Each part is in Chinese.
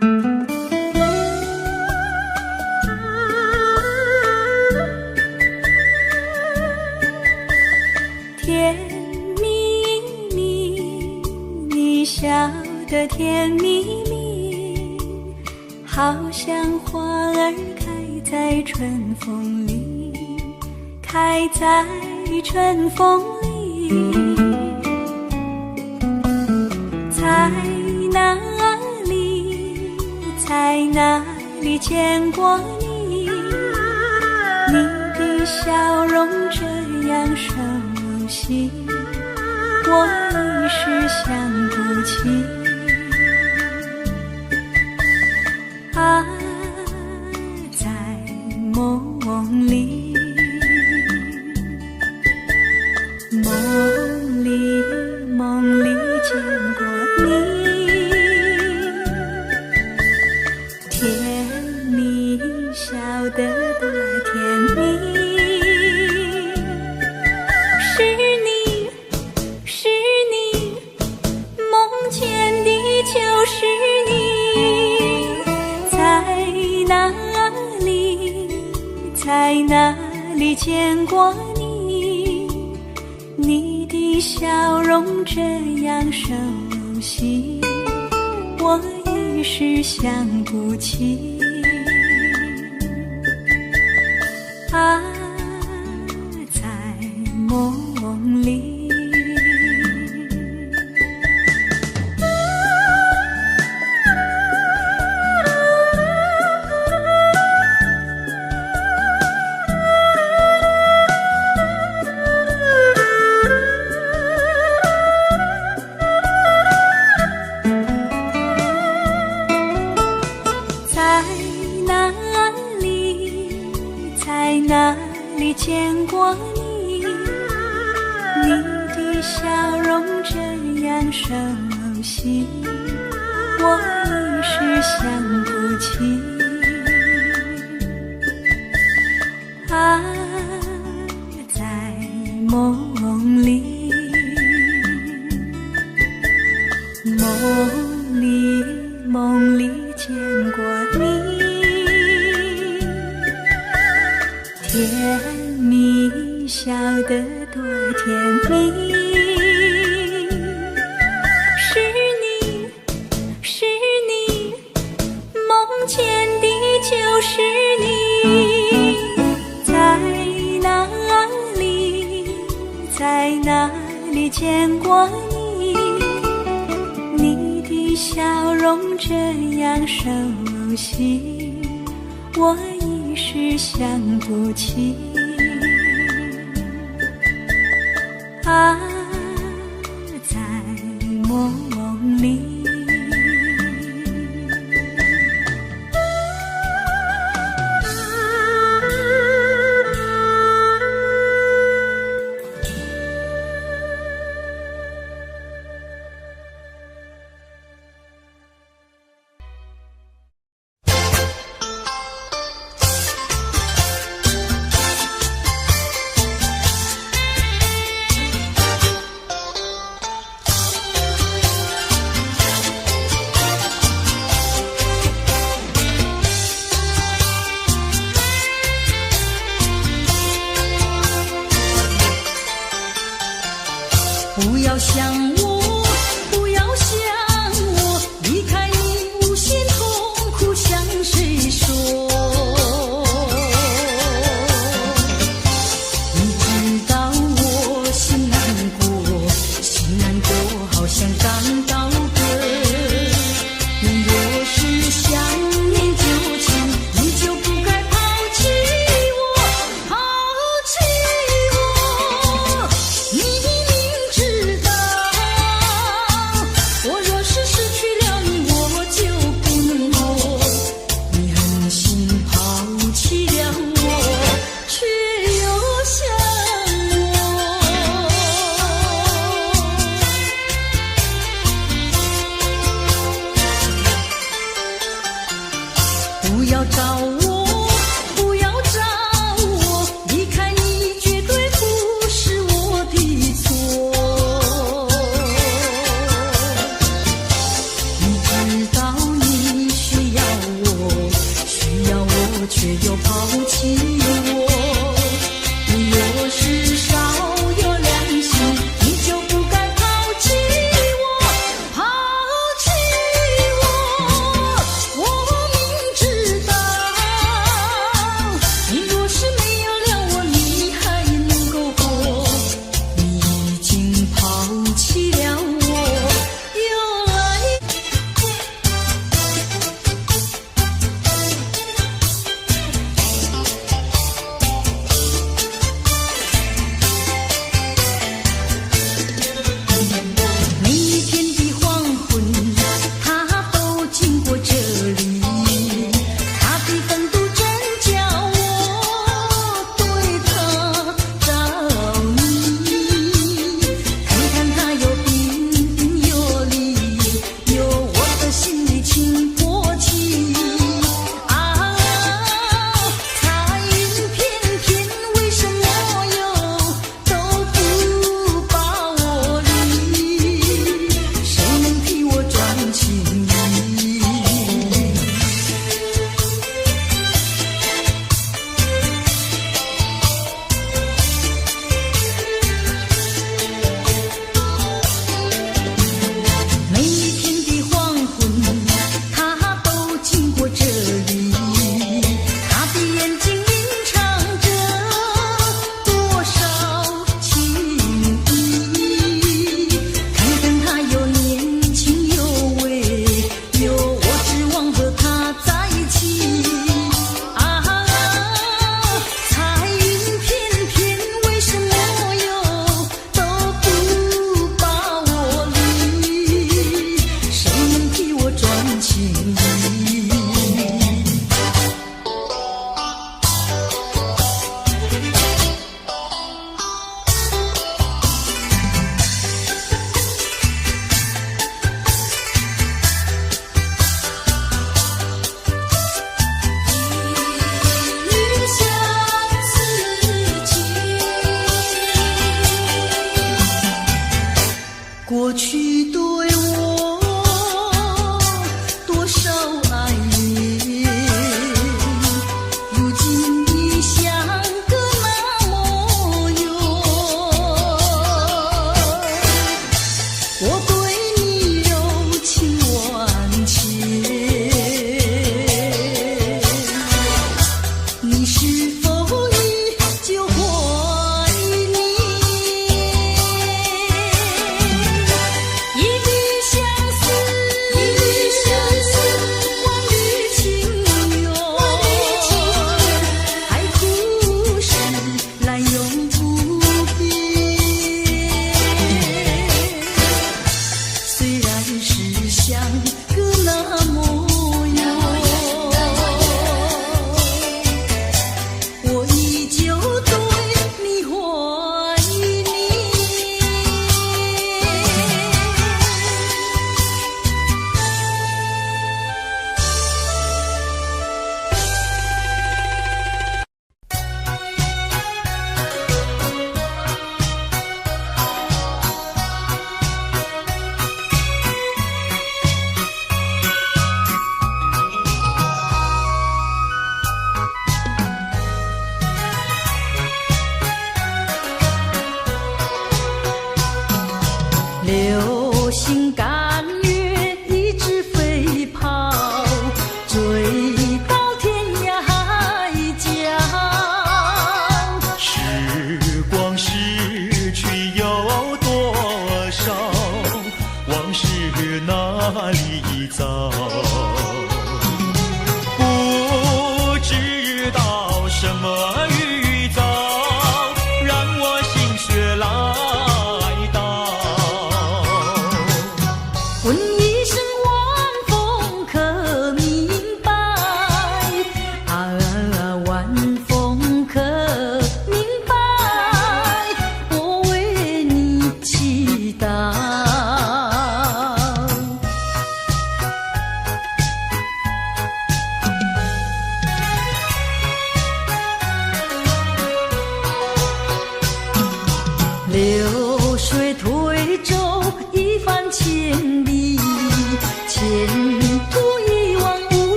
甜蜜蜜，你笑得甜蜜蜜，好像花儿开在春风里，开在春风里。在哪里，在哪里见过你？你的笑容这样熟悉，我一时想不起。啊，在梦里，梦里见过你，甜蜜笑得多甜蜜。是你，梦见的就是你。在哪里，在哪里见过你？你的笑容这样熟悉，我一时想不起。啊，在梦里。在哪里见过你？你的笑容这样熟悉，我一时想不起。啊，在梦里，梦里见过你。甜蜜笑得多甜蜜。是你，梦见的就是你。在哪里，在哪里见过你？你的笑容这样熟悉，我一时想不起。啊，在梦里。不要想我，不要想我，离开你无限痛苦向谁说？你知道我心难过，心难过好像感到歌。你若是想念旧情，你就不该抛弃我，抛弃我。你我若是失去了你，我就不能活。你狠心抛弃了我，却又想我。不要找我，不要找我，离开你绝对不是我的错。知道你需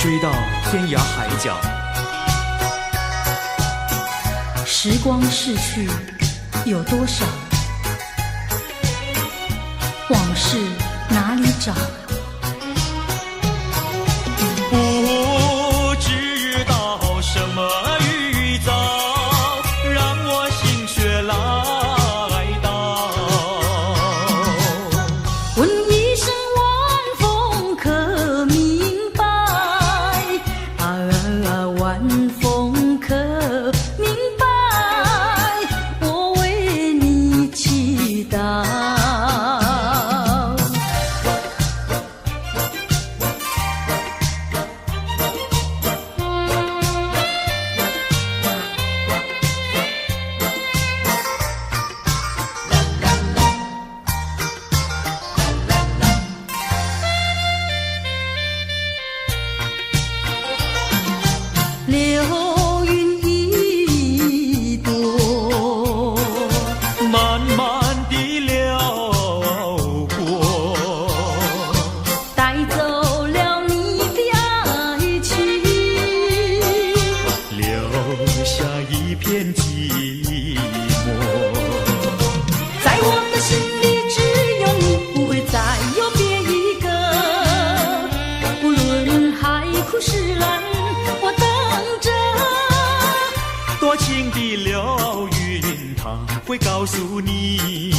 追到天涯海角。时光逝去有多少？往事哪里找？不知道什么预兆，让我心血来到。问一声晚风可明白？晚风可明白？我为你祈祷。流云一朵，慢慢地流过，带走了你的爱情，留下一片寂寞。在我的心里只有你，不会再有别一个。不论海枯石烂，我等着。多情的流云，它会告诉你，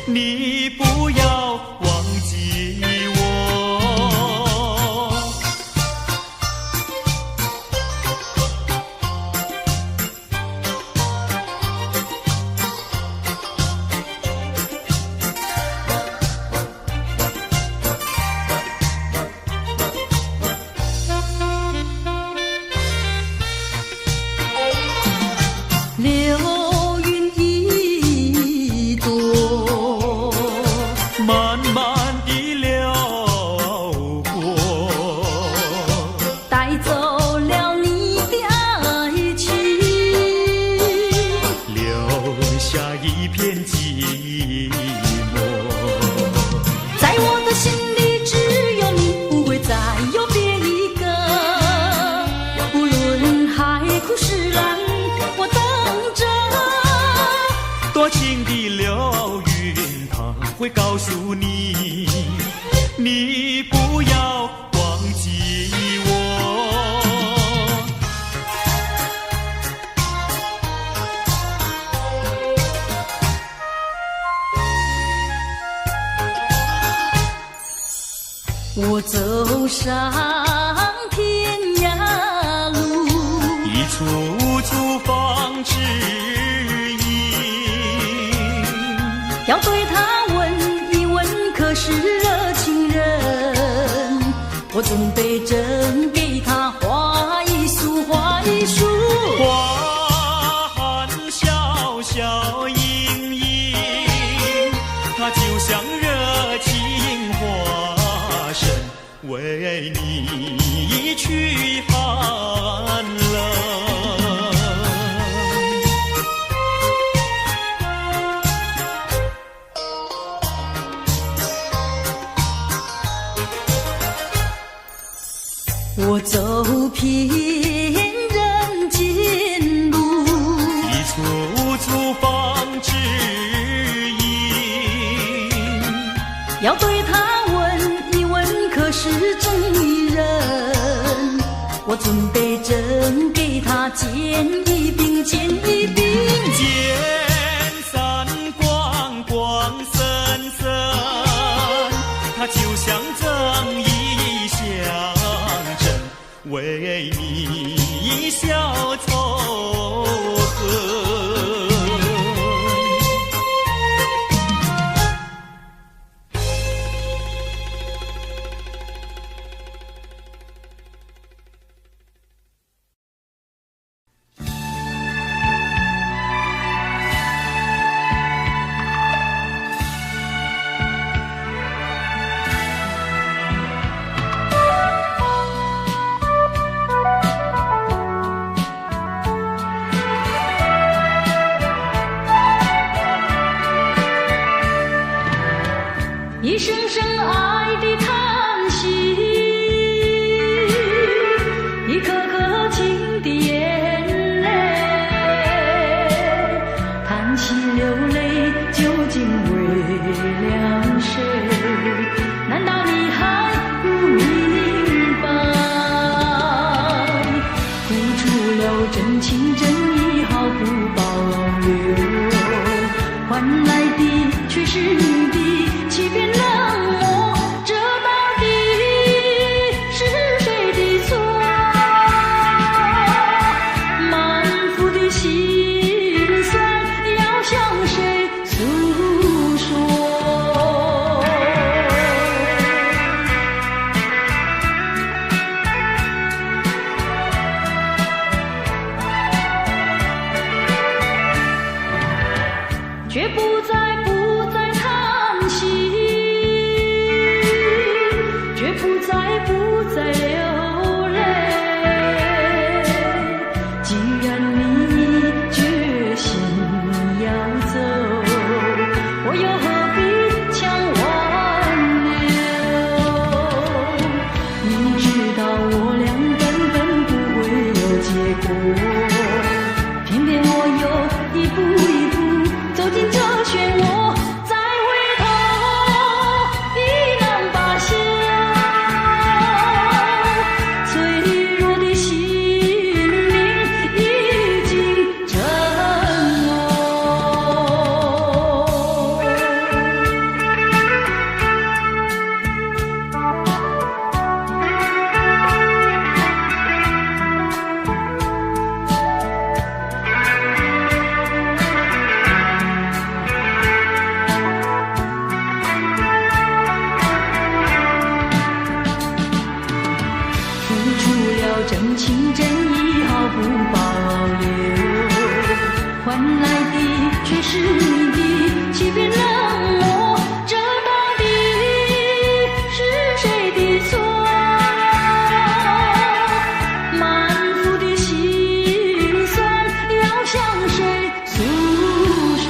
你不要忘记我。流云一朵，慢慢地流过，带走了你的爱情，留下一片寂寞。在我的心里只有你，不会再有别一个。不论海枯石烂，我等着。多情的流云，它会告诉你，你不要忘记我。我走上天涯路，一处处放指引，要对他问一问，可是热情人？我准备真给他画一束，画一束。花含笑笑盈盈，它就像热情化身，为你驱寒冷。我走遍人间路，一处处放指引，要对他问一问，可是真一人？我准备真给他见一并，见一并。见散光光森森，它就像正义象征，为你消仇恨。过，偏偏我又一步一步走进这漩涡，再回头已难罢休。脆弱的心灵已经震落。付出了真情真意毫不保留，换来的却是你的欺骗冷漠，这到底是谁的错？满腹的心酸要向谁诉说？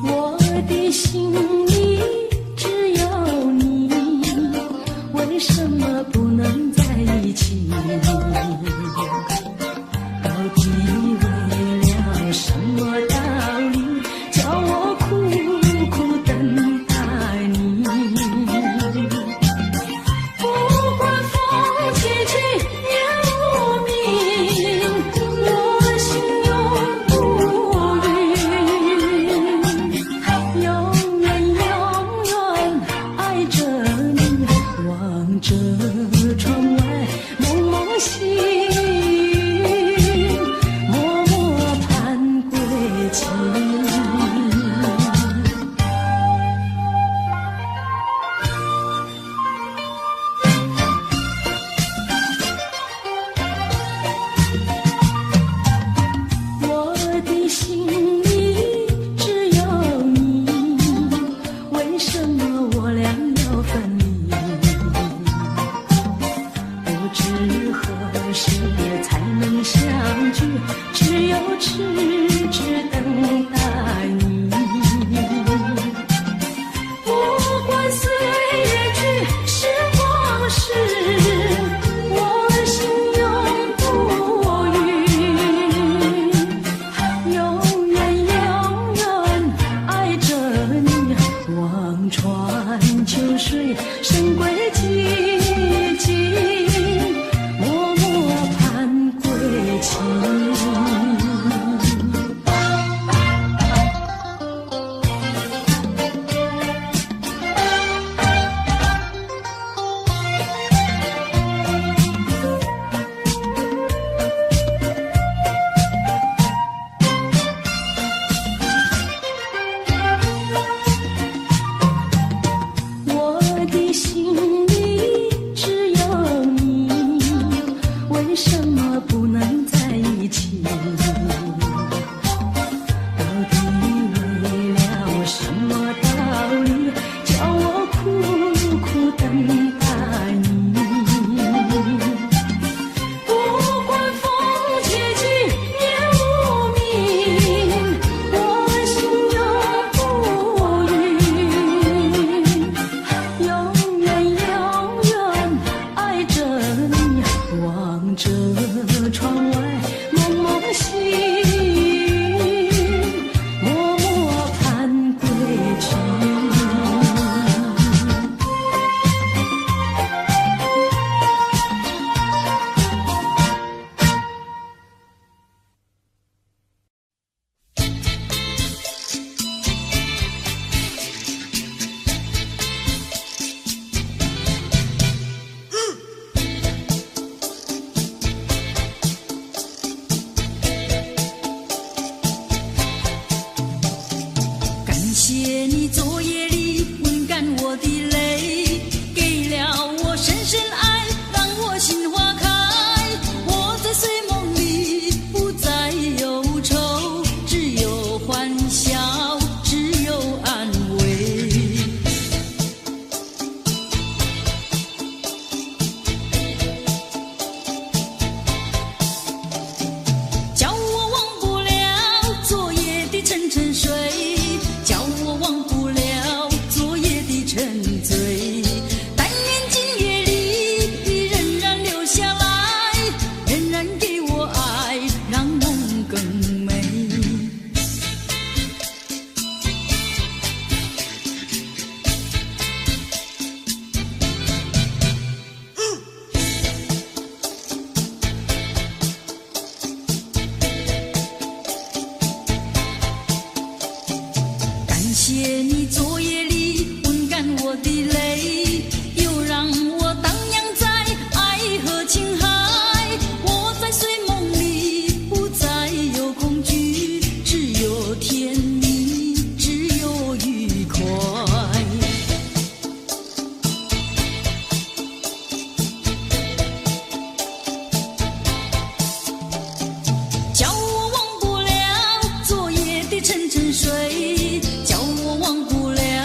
我的心里只有你，为什么不能在一起？到底为了谢你昨夜里温干我的泪，又让我荡漾在爱和情海。我在睡梦里不再有恐惧，只有甜蜜，只有愉快。叫我忘不了昨夜的沉沉睡，叫我忘不了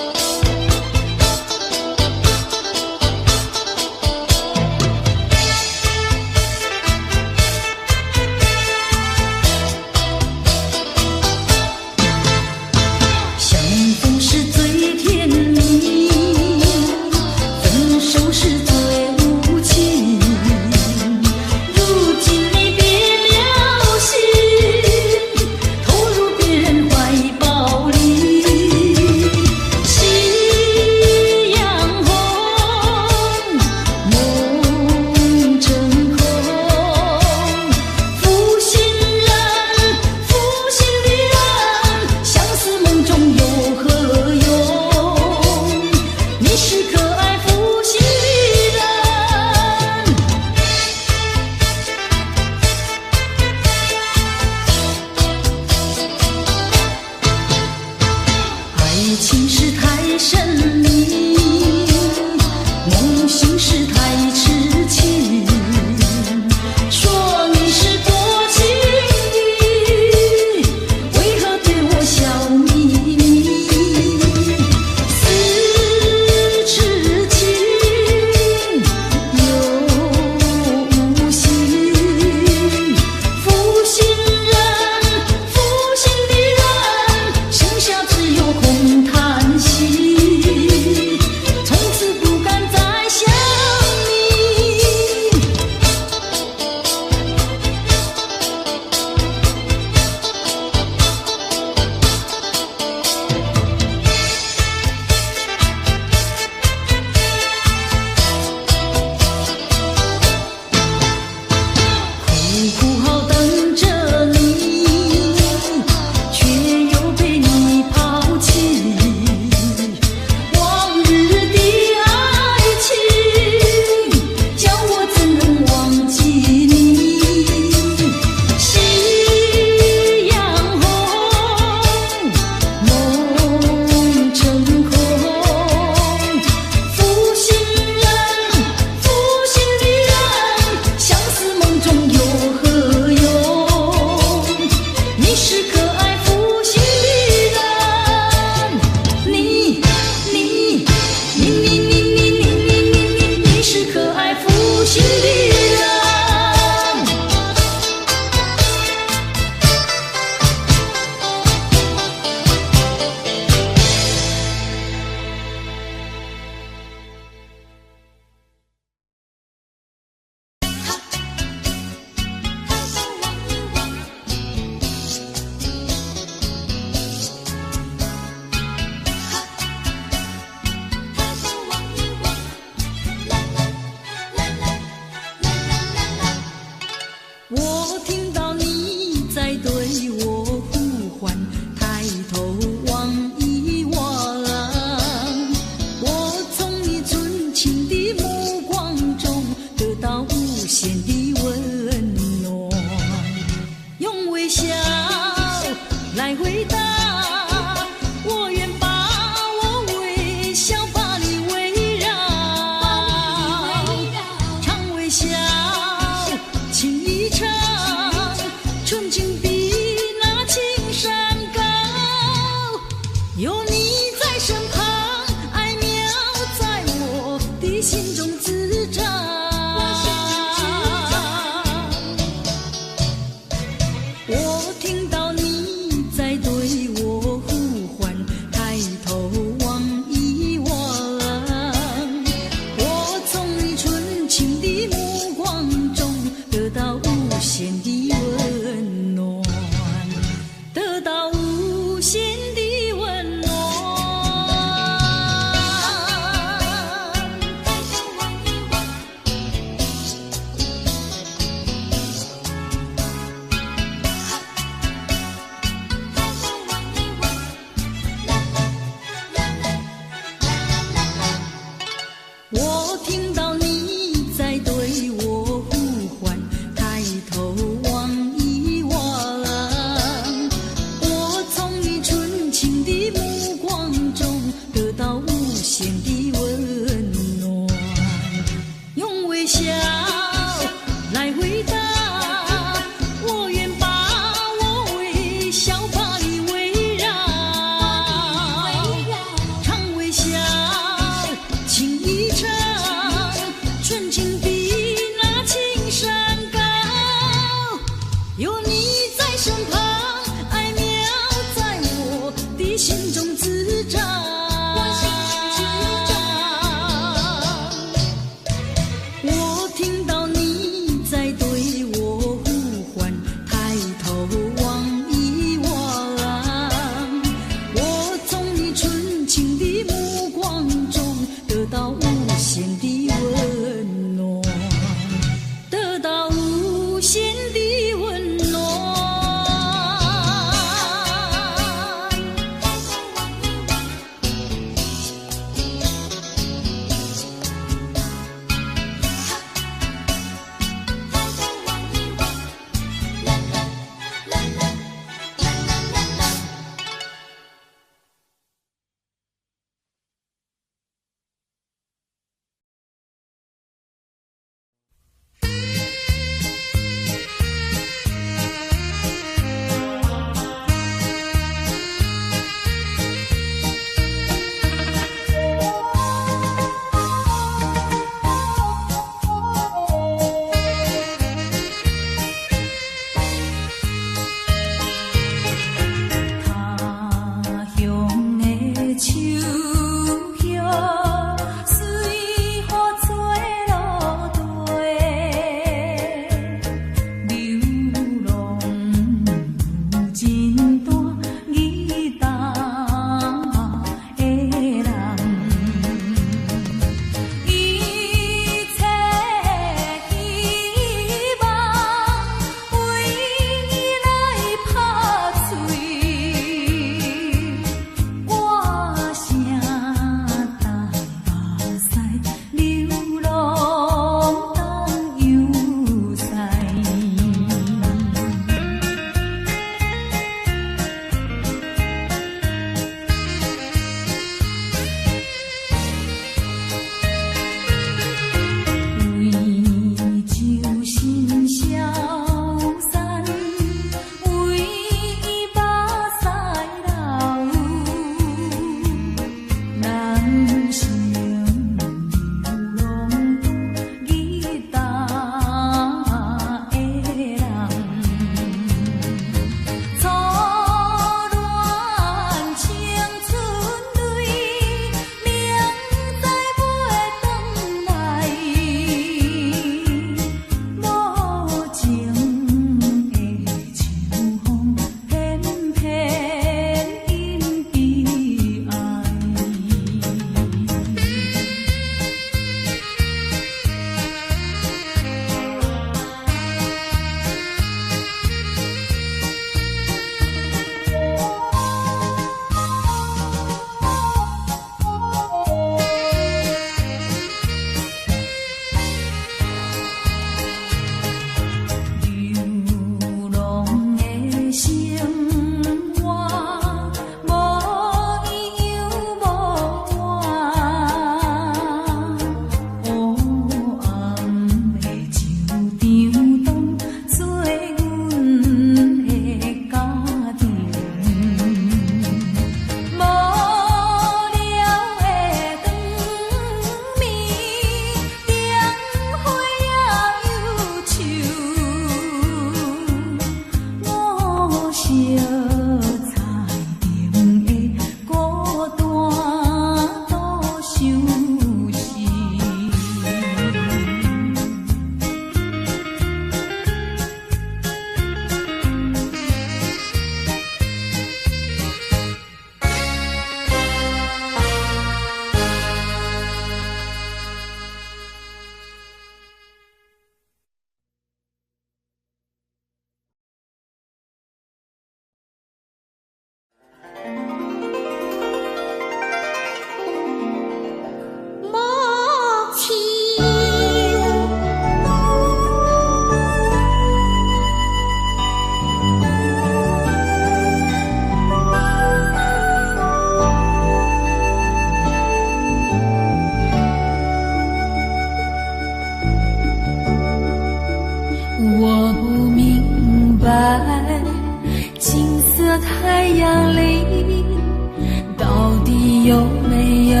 有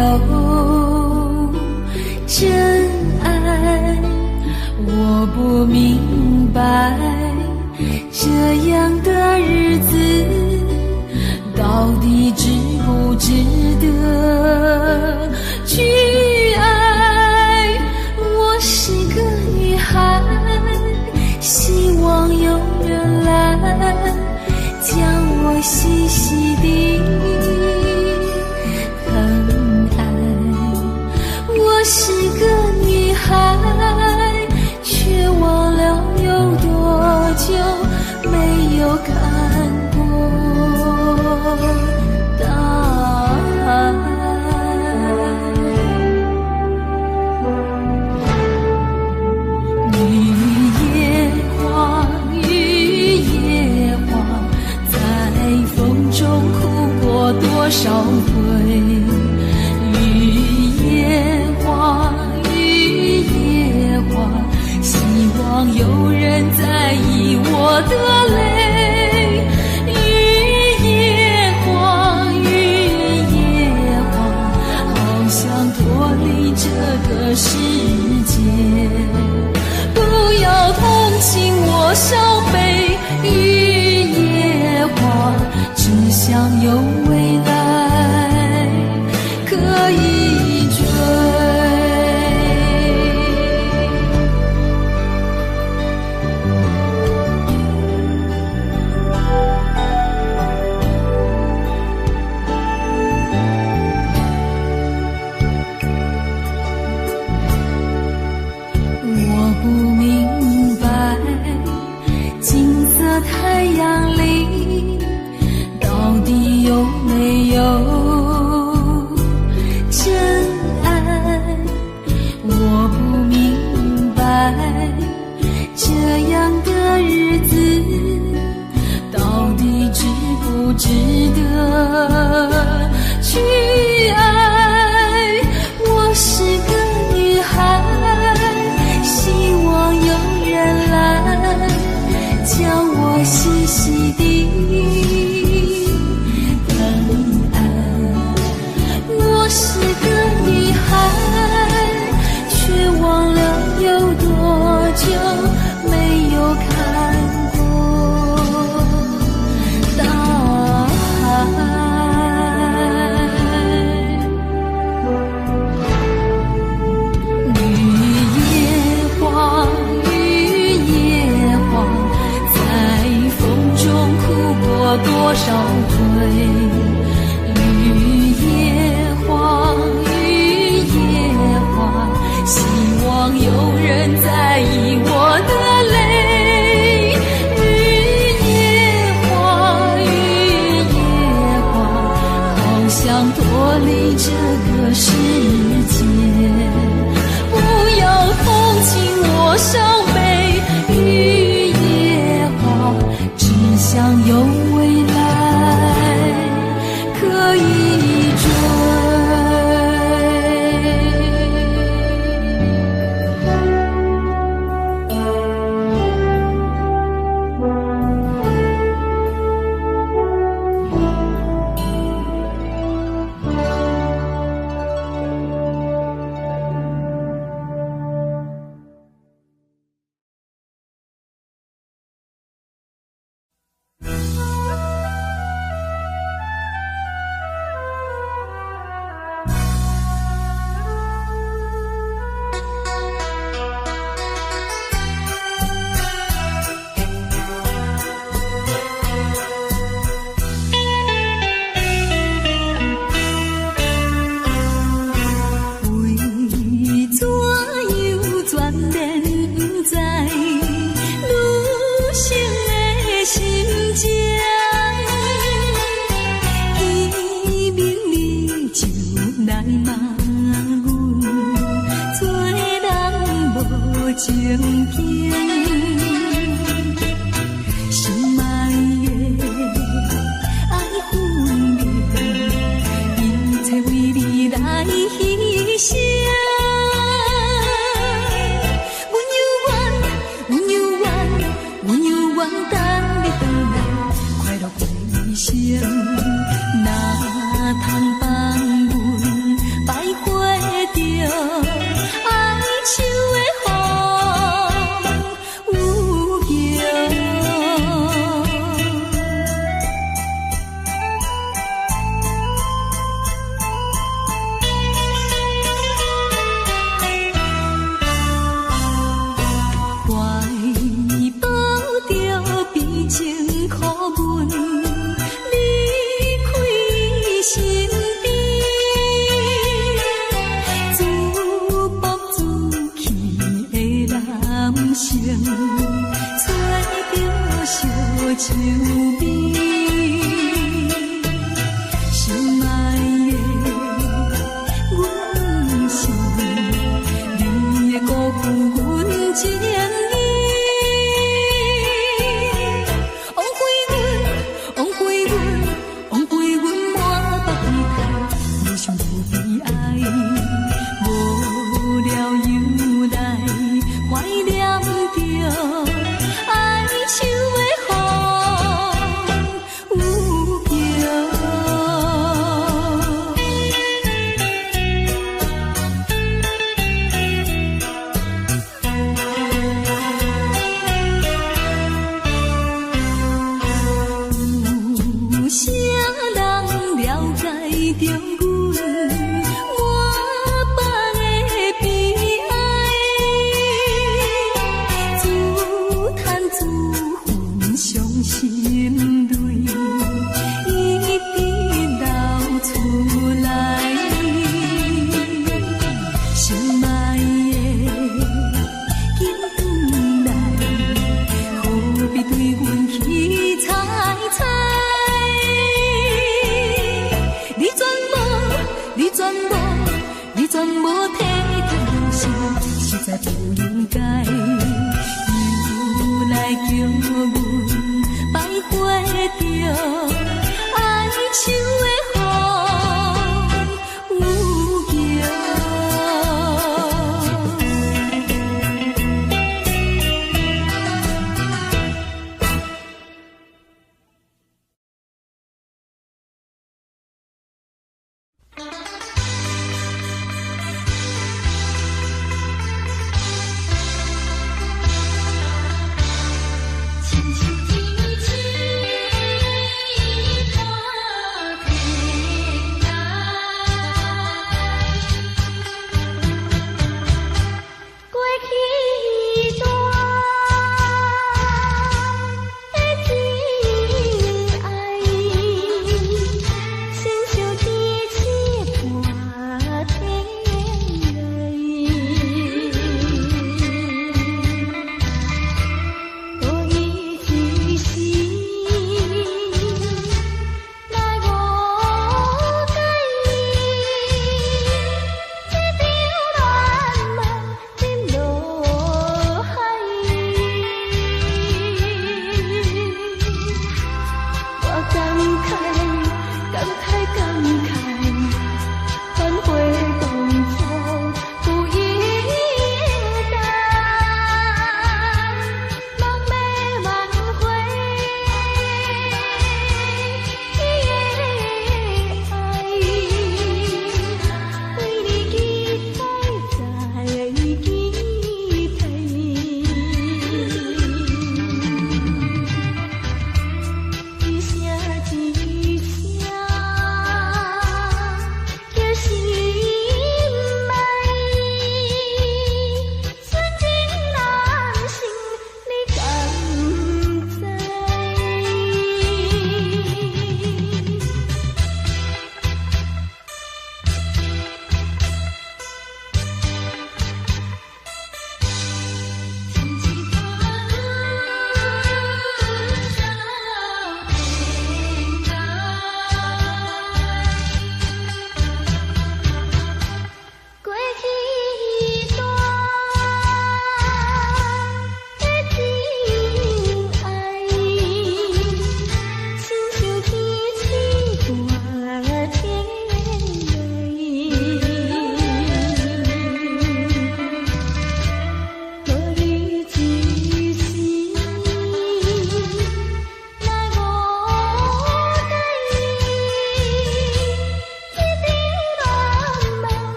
真爱，我不明白这样的日子到底值不值得去爱。我是个女孩，希望有人来将我细细地疼爱。我是个女孩，却忘了有多久没有看过大爱。雨也花，雨也花，在风中哭过多少回。雨也花，雨也花，希望有人在意我的泪。雨也花，雨也花，好想脱离这个世界。不要同情我伤悲，雨也花，只想有未来可以追。我不明白金色太阳里到底有没有真爱。我不明白这样的日子到底值不值得去爱。我是个女孩，希望有人来将我细细地疼爱。我是个女孩，却忘了有多久没有看过大海。多少回，雨也花，雨也花，希望有人在意我的泪。雨也花，雨也花，好想脱离这个世界。不要同情我伤悲，雨也花，只想有未来可以追。那通放阮你全无体贴人生，实在不应该。又来叫阮摆花着哀愁的风有情。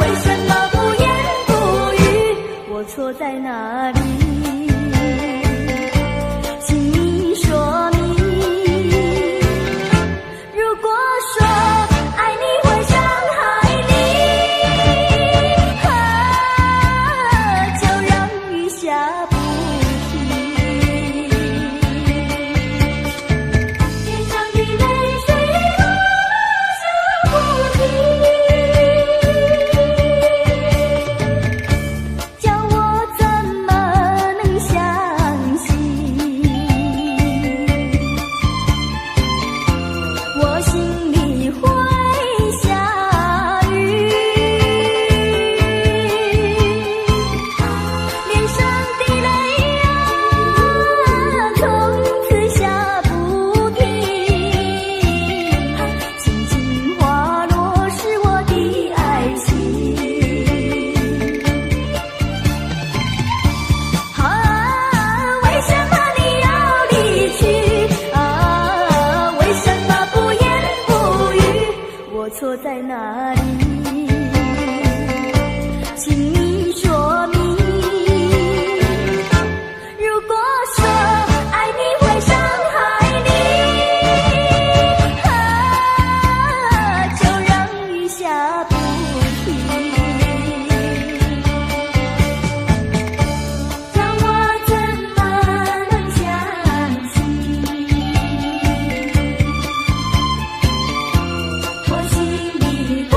为什么不错在哪里？请你说明。如果说爱你会伤害你，就让雨下不停。天上的泪水落下不停，叫我怎么能相信？我心里会下雨，脸上的泪啊，从此下不停。轻轻滑落是我的爱情。为什么你要离去？为什么不言不语？我错在哪里？请你说明。如果说爱你会伤害你，就让雨下不停。叫我怎么能相信？我心里会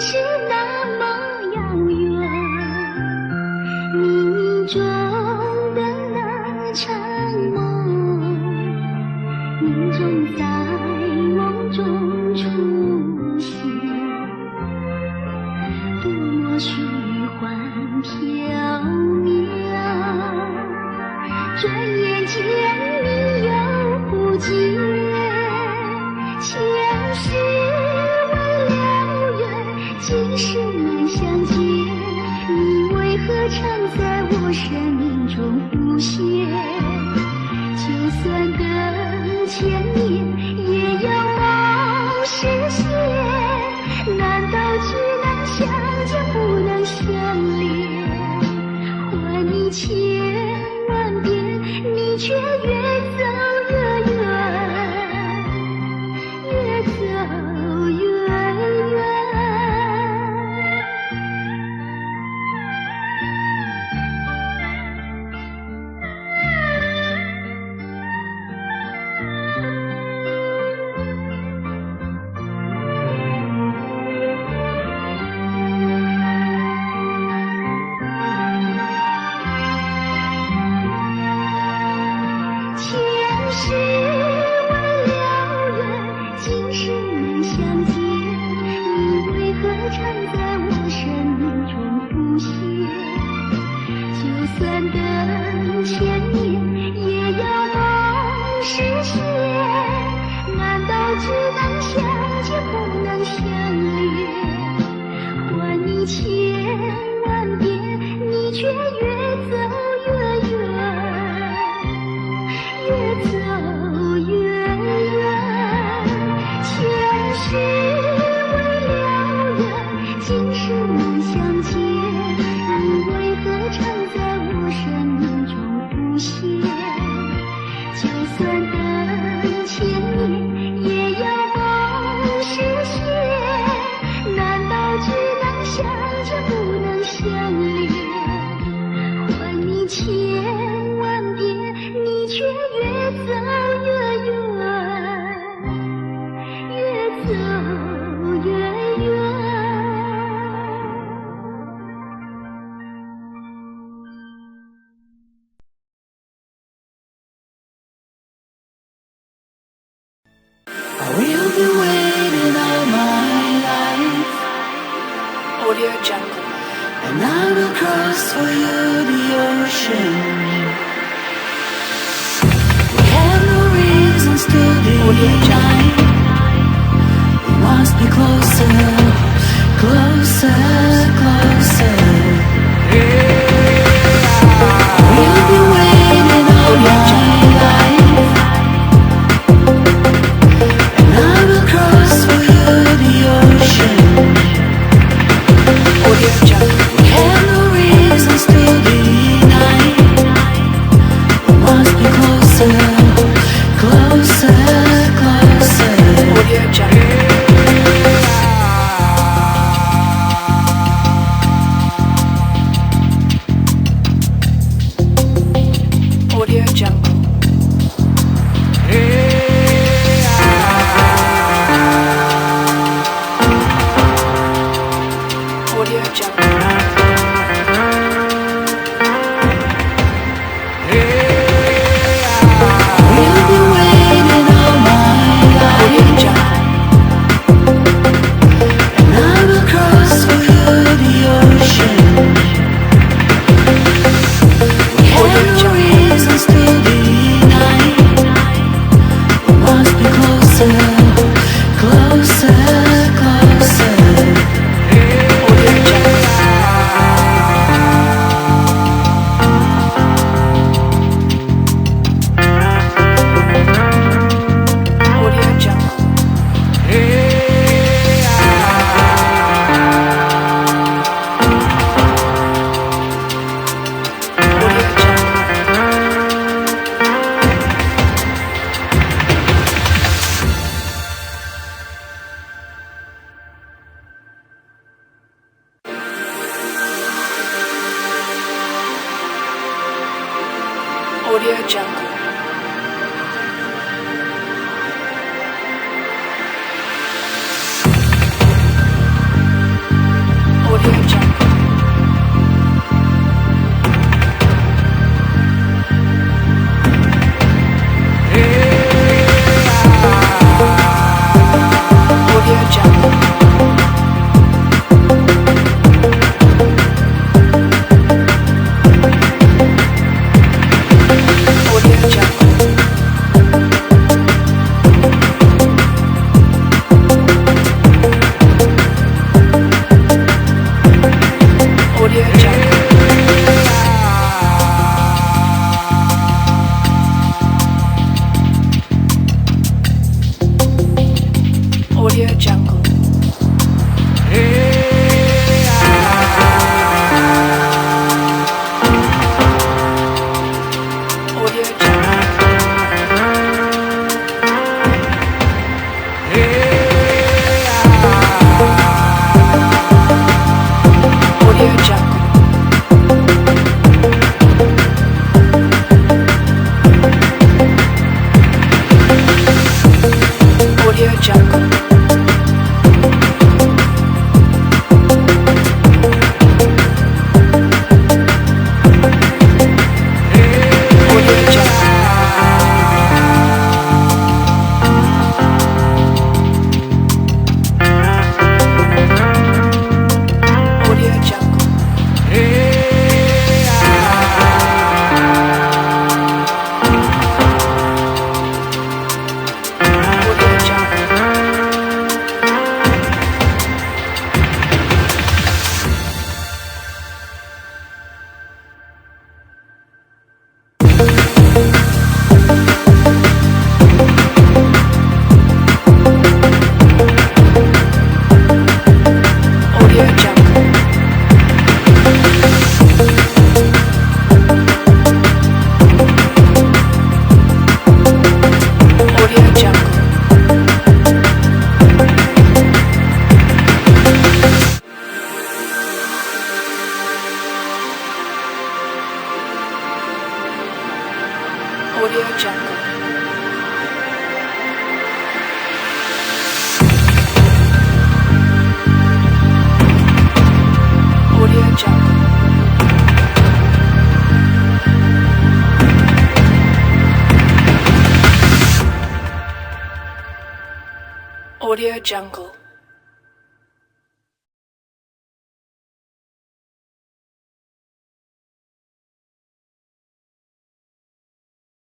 是那么遥远，你中的那场梦，你总在梦中出现，多么虚幻缥缈，转眼间你又不见，前世未了缘，今生难相见，你为何常在我生命中浮现？就算等千年，也要梦实现，难道只能相见不能相恋？还你千万遍，你却越走越远，越走越远。前世未了缘，今生难相见，你为何常在我生命中浮现？就算等千年，也要梦实现，难道只能相见不能相恋？还你千万遍，你却越走越远，越走越远。前世未了缘，今生难相见，你为何常在我生命中浮现？就算等千年，也要梦实现，难道只能相见不能相恋？还你千万遍，你却越走越远，越走越远。We've been waiting all my life, Audio Jungle. and I will cross for you the ocean. We have no reasons to deny. We must be closer, closer, closer. We've been waiting all my life, and I will cross for you the ocean. Audio Jungle. We have no reasons to deny. We must be closer, closer, closer. Audio Jungle. Audio Jungle. Audio Jungle. We've been waiting all my Audio life, Jungle. and I will cross for you the ocean. We have no reasons to deny. We must be closer, closer, closer. Audio Jungle. Audio Jungle. Audio Jungle. Audio Jungle. Audio Jungle. Audio Jungle. Audio Jungle. Audio Jungle. Audio Jungle. Audio Jungle. Audio Jungle. Audio Jungle. Audio Jungle. Audio Jungle. Audio Jungle.